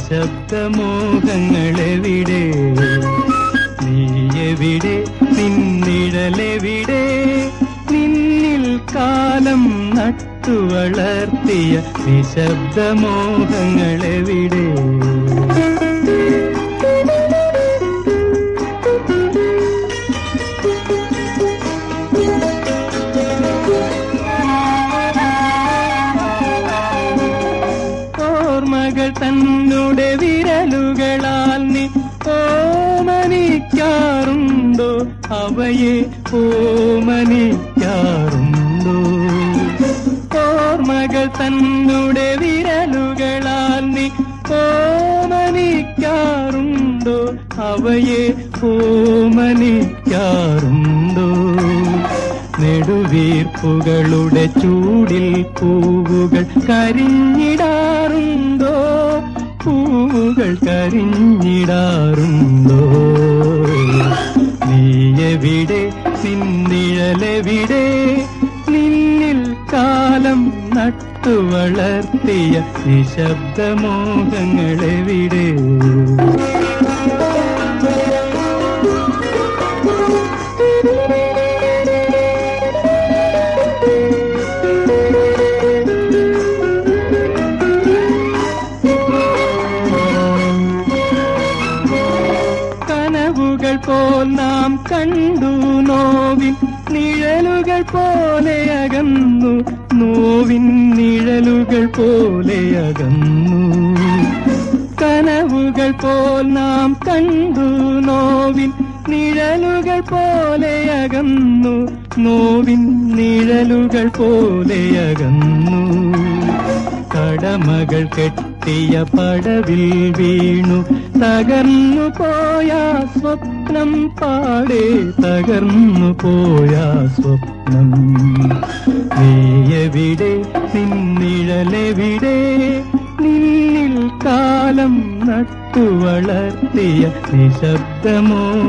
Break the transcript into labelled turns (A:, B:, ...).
A: നിശബ്ദമോഹങ്ങളെവിടെ? നീയെവിടെ? നിന്നിഴലെവിടെ? നിന്നിൽ കാലം നട്ടുവളർത്തിയ നിശബ്ദമോഹങ്ങളെവിടെ? ഓർമ്മകൾ തന്നുടെ വിരലുകളാൽ നീ ഓമനിക്കാറുണ്ടോ? അവയെ ഓമനിക്കാറുണ്ടോ? ഓർമ്മകൾ തന്നുടെ വിരലുകളാൽ നീ ഓമനിക്കാറുണ്ടോ? അവയെ ഓമനിക്കാറുണ്ടോ? നെടുവീർപ്പുകളുടെ ചൂടിൽ പൂവുകൾ കരിഞ്ഞിടാറുണ്ടോ? പൂവുകൾ കരിഞ്ഞിടാറുണ്ടോ? നീയെവിടെ? നിന്നിഴലെവിടെ? നിന്നിൽ കാലം നട്ടുവളർത്തിയ നിശബ്ദമോഹങ്ങളെവിടെ? കനവുകൾ പോൽ നാം കണ്ടു നോവിൻ നിഴലുകൾ പോലെ അകന്നു, നോവിൻ നിഴലുകൾ പോലെ അകന്നു. കനവുകൾ പോൽ നാം കണ്ടു നോവിൻ നിഴലുകൾ പോലെ അകന്നു, നോവിൻ നിഴലുകൾ പോലെ അകന്നു. കടമകൾ കെട്ടിയ പടവിൽ വീണു തകർന്നു പോയ സ്വപ്നം, പാടെ തകർന്നു പോയ സ്വപ്നം. നീയെവിടെ? നിന്നിഴലെവിടെ? നിന്നിൽ കാലം നട്ടുവളർത്തിയ നിശബ്ദമോഹങ്ങളെവിടെ?